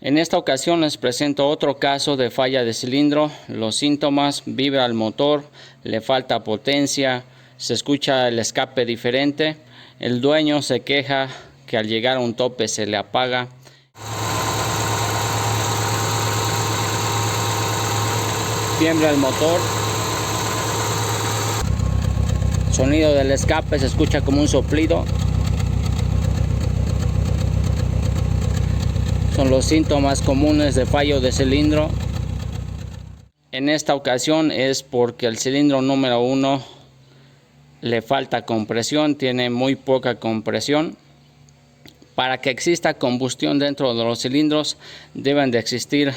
En esta ocasión les presento otro caso de falla de cilindro. Los síntomas: vibra el motor, le falta potencia, se escucha el escape diferente, el dueño se queja que al llegar a un tope se le apaga. Tiembla el motor. Sonido del escape se escucha como un soplido. Son los síntomas comunes de fallo de cilindro. En esta ocasión es porque el cilindro número 1 le falta compresión, tiene muy poca compresión. Para que exista combustión dentro de los cilindros deben de existir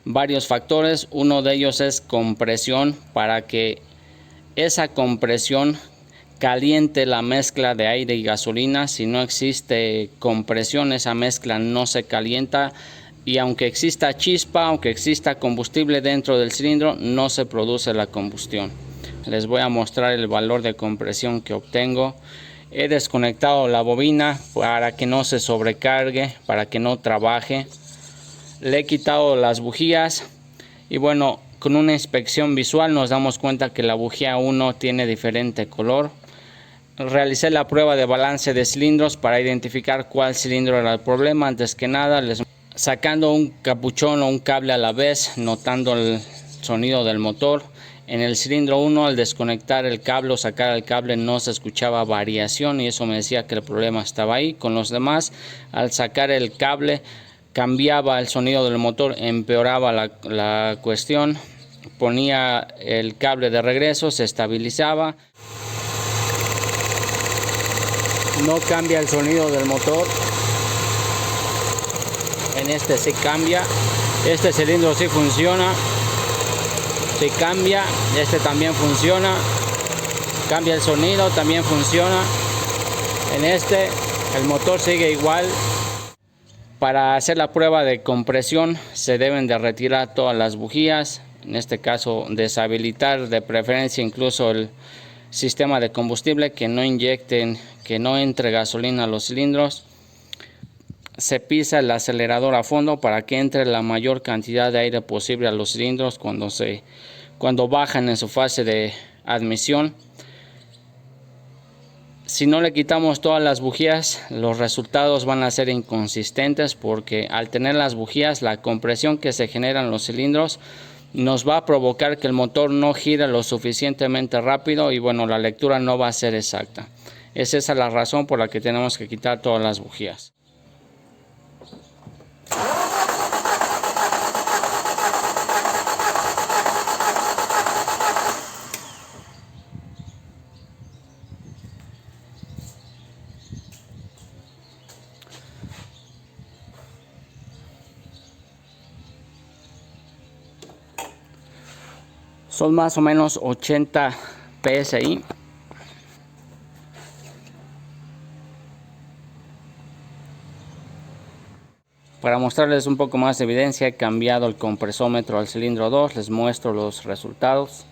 varios factores. Uno de ellos es compresión, para que esa compresión caliente la mezcla de aire y gasolina. Si no existe compresión, esa mezcla no se calienta, y aunque exista chispa, aunque exista combustible dentro del cilindro, no se produce la combustión. Les voy a mostrar el valor de compresión que obtengo. He desconectado la bobina para que no se sobrecargue, para que no trabaje. Le he quitado las bujías y bueno, con una inspección visual nos damos cuenta que la bujía 1 tiene diferente color. Realicé la prueba de balance de cilindros para identificar cuál cilindro era el problema. Antes que nada, sacando un capuchón o un cable a la vez, notando el sonido del motor. En el cilindro 1, al desconectar el cable o sacar el cable, no se escuchaba variación, y eso me decía que el problema estaba ahí. Con los demás, al sacar el cable, cambiaba el sonido del motor, empeoraba la cuestión. Ponía el cable de regreso, se estabilizaba. No cambia el sonido del motor. En este sí cambia. Este cilindro sí funciona. Sí cambia. Este también funciona. Cambia el sonido, también funciona. En este el motor sigue igual. Para hacer la prueba de compresión se deben de retirar todas las bujías. En este caso deshabilitar de preferencia incluso el sistema de combustible, que no inyecten, que no entre gasolina a los cilindros. Se pisa el acelerador a fondo para que entre la mayor cantidad de aire posible a los cilindros cuando bajan en su fase de admisión. Si no le quitamos todas las bujías, los resultados van a ser inconsistentes, porque al tener las bujías, la compresión que se genera en los cilindros nos va a provocar que el motor no gire lo suficientemente rápido, y bueno, la lectura no va a ser exacta. Es esa la razón por la que tenemos que quitar todas las bujías. Son más o menos 80 PSI. Para mostrarles un poco más de evidencia, he cambiado el compresómetro al cilindro 2. Les muestro los resultados.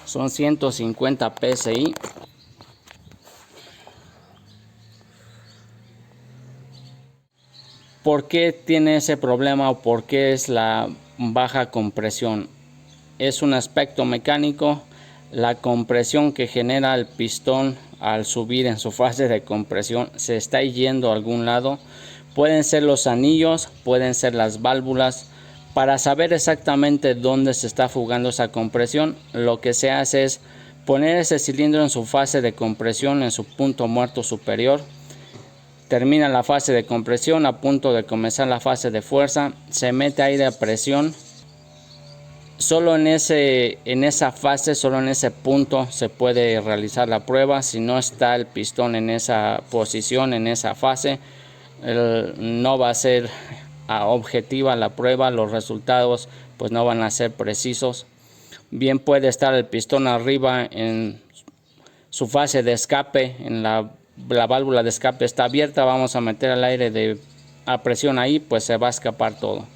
Son 150 PSI. ¿Por qué tiene ese problema o por qué es la baja compresión? Es un aspecto mecánico. La compresión que genera el pistón al subir en su fase de compresión se está yendo a algún lado. Pueden ser los anillos, pueden ser las válvulas. Para saber exactamente dónde se está fugando esa compresión, lo que se hace es poner ese cilindro en su fase de compresión, en su punto muerto superior. Termina la fase de compresión, a punto de comenzar la fase de fuerza, se mete aire a presión. Solo en esa fase, solo en ese punto se puede realizar la prueba. Si no está el pistón en esa posición, en esa fase, no va a ser objetiva la prueba. Los resultados pues no van a ser precisos. Bien puede estar el pistón arriba en su fase de escape, en la válvula de escape está abierta, vamos a meter el aire a presión ahí, pues se va a escapar todo.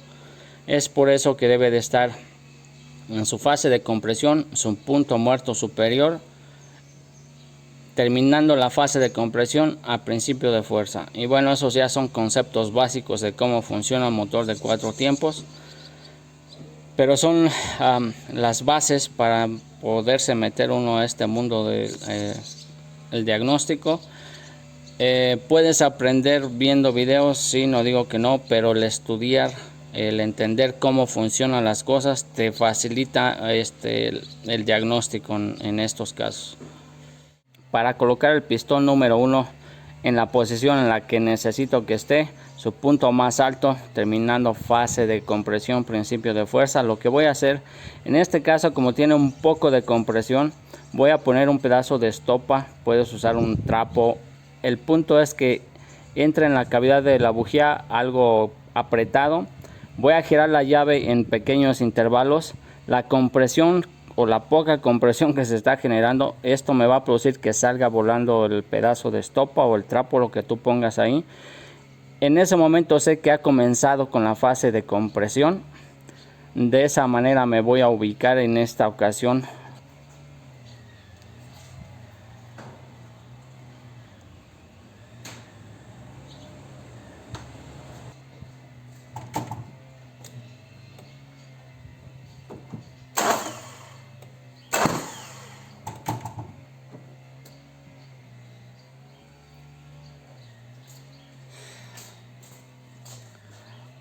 Es por eso que debe de estar en su fase de compresión, su punto muerto superior, terminando la fase de compresión a principio de fuerza. Y bueno, esos ya son conceptos básicos de cómo funciona un motor de 4 tiempos, pero son las bases para poderse meter uno a este mundo del diagnóstico. Puedes aprender viendo videos, sí, no digo que no, pero el estudiar, el entender cómo funcionan las cosas te facilita el diagnóstico en estos casos. Para colocar el pistón número 1 en la posición en la que necesito que esté, su punto más alto, terminando fase de compresión, principio de fuerza, lo que voy a hacer en este caso, como tiene un poco de compresión, voy a poner un pedazo de estopa, puedes usar un trapo. El punto es que entre en la cavidad de la bujía algo apretado. Voy a girar la llave en pequeños intervalos. La compresión o la poca compresión que se está generando, esto me va a producir que salga volando el pedazo de estopa o el trapo, lo que tú pongas ahí. En ese momento sé que ha comenzado con la fase de compresión. De esa manera me voy a ubicar en esta ocasión.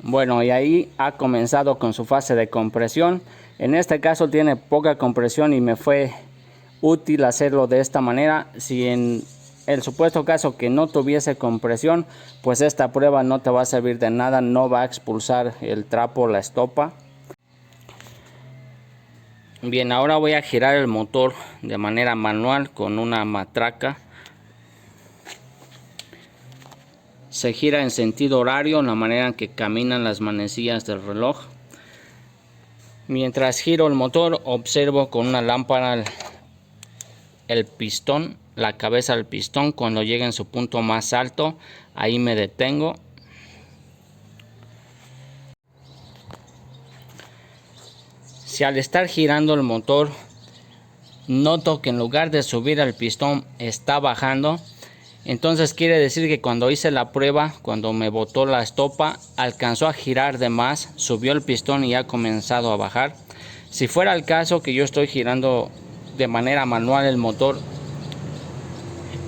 Bueno, y ahí ha comenzado con su fase de compresión. En este caso tiene poca compresión y me fue útil hacerlo de esta manera. Si en el supuesto caso que no tuviese compresión, pues esta prueba no te va a servir de nada, no va a expulsar el trapo, la estopa. Bien, ahora voy a girar el motor de manera manual con una matraca. Se gira en sentido horario, la manera en que caminan las manecillas del reloj. Mientras giro el motor, observo con una lámpara el pistón, la cabeza del pistón. Cuando llegue en su punto más alto, ahí me detengo. Si al estar girando el motor noto que en lugar de subir el pistón está bajando, entonces quiere decir que cuando hice la prueba, cuando me botó la estopa, alcanzó a girar de más, subió el pistón y ha comenzado a bajar. Si fuera el caso que yo estoy girando de manera manual el motor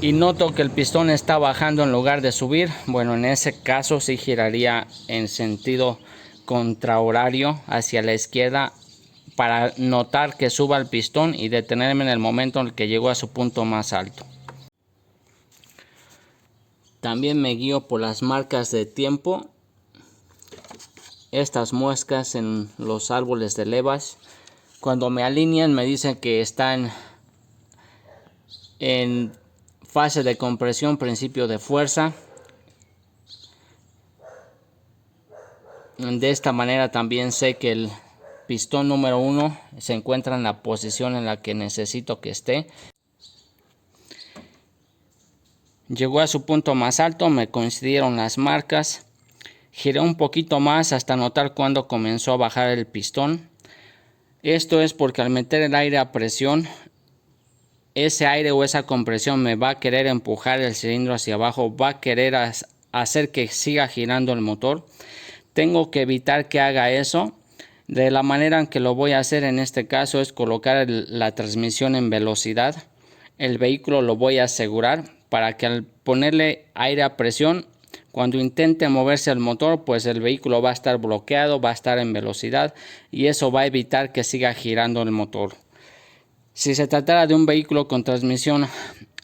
y noto que el pistón está bajando en lugar de subir, bueno, en ese caso sí giraría en sentido contrahorario hacia la izquierda para notar que suba el pistón y detenerme en el momento en el que llegó a su punto más alto. También me guío por las marcas de tiempo. Estas muescas en los árboles de levas, cuando me alinean me dicen que están en fase de compresión, principio de fuerza. De esta manera también sé que el pistón número 1 se encuentra en la posición en la que necesito que esté. Llegó a su punto más alto, me coincidieron las marcas. Giré un poquito más hasta notar cuando comenzó a bajar el pistón. Esto es porque al meter el aire a presión, ese aire o esa compresión me va a querer empujar el cilindro hacia abajo, va a querer hacer que siga girando el motor. Tengo que evitar que haga eso. De la manera en que lo voy a hacer en este caso es colocar la transmisión en velocidad. El vehículo lo voy a asegurar para que al ponerle aire a presión, cuando intente moverse el motor, pues el vehículo va a estar bloqueado, va a estar en velocidad y eso va a evitar que siga girando el motor. Si se tratara de un vehículo con transmisión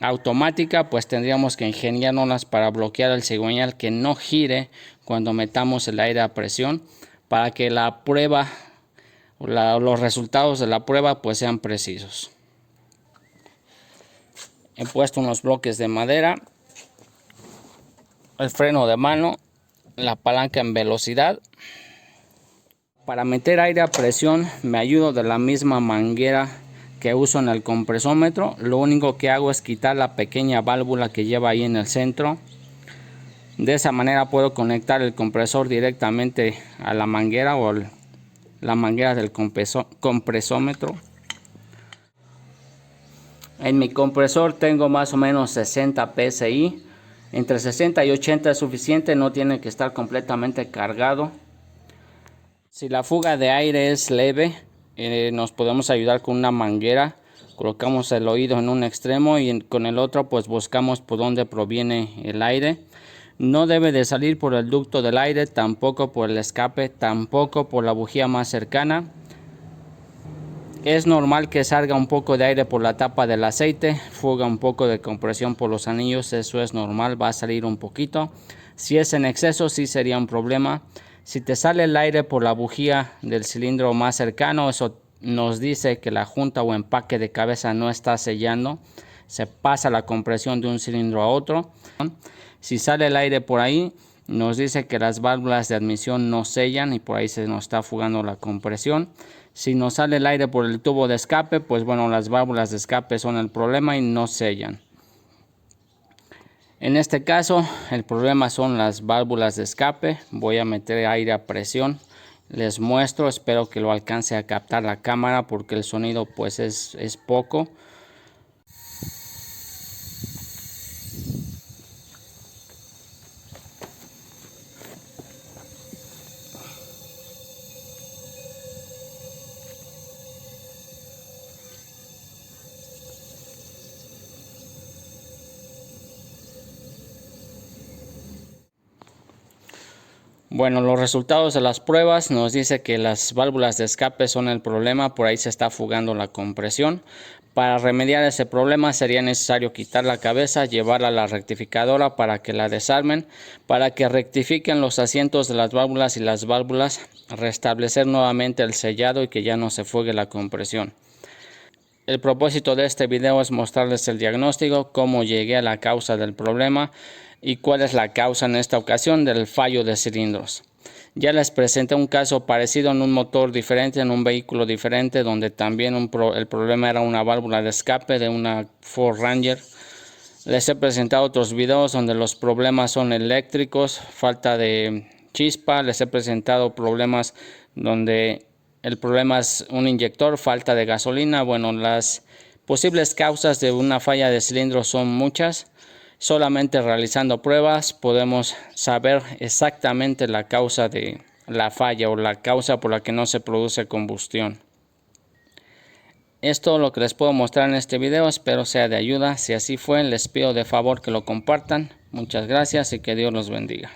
automática, pues tendríamos que ingeniárnoslas para bloquear el cigüeñal que no gire cuando metamos el aire a presión, para que la prueba o los resultados de la prueba pues sean precisos. He puesto unos bloques de madera, el freno de mano, la palanca en velocidad. Para meter aire a presión me ayudo de la misma manguera que uso en el compresómetro. Lo único que hago es quitar la pequeña válvula que lleva ahí en el centro. De esa manera puedo conectar el compresor directamente a la manguera o la manguera del compresómetro. En mi compresor tengo más o menos 60 PSI. Entre 60 y 80 es suficiente, no tiene que estar completamente cargado. Si la fuga de aire es leve, nos podemos ayudar con una manguera. Colocamos el oído en un extremo y con el otro pues buscamos por dónde proviene el aire. No debe de salir por el ducto del aire, tampoco por el escape, tampoco por la bujía más cercana. Es normal que salga un poco de aire por la tapa del aceite, fuga un poco de compresión por los anillos, eso es normal, va a salir un poquito. Si es en exceso, sí sería un problema. Si te sale el aire por la bujía del cilindro más cercano, eso nos dice que la junta o empaque de cabeza no está sellando. Se pasa la compresión de un cilindro a otro. Si sale el aire por ahí, nos dice que las válvulas de admisión no sellan y por ahí se nos está fugando la compresión. Si nos sale el aire por el tubo de escape, pues bueno, las válvulas de escape son el problema y no sellan. En este caso, el problema son las válvulas de escape. Voy a meter aire a presión. Les muestro, espero que lo alcance a captar la cámara porque el sonido pues es poco. Bueno, los resultados de las pruebas nos dice que las válvulas de escape son el problema, por ahí se está fugando la compresión. Para remediar ese problema sería necesario quitar la cabeza, llevarla a la rectificadora para que la desarmen, para que rectifiquen los asientos de las válvulas y las válvulas, restablecer nuevamente el sellado y que ya no se fugue la compresión. El propósito de este video es mostrarles el diagnóstico, cómo llegué a la causa del problema y cuál es la causa en esta ocasión del fallo de cilindros. Ya les presenté un caso parecido en un motor diferente, en un vehículo diferente, donde también el problema era una válvula de escape de una Ford Ranger. Les he presentado otros videos donde los problemas son eléctricos, falta de chispa. Les he presentado problemas donde el problema es un inyector, falta de gasolina. Bueno, las posibles causas de una falla de cilindro son muchas. Solamente realizando pruebas podemos saber exactamente la causa de la falla o la causa por la que no se produce combustión. Es todo lo que les puedo mostrar en este video, espero sea de ayuda. Si así fue, les pido de favor que lo compartan. Muchas gracias y que Dios los bendiga.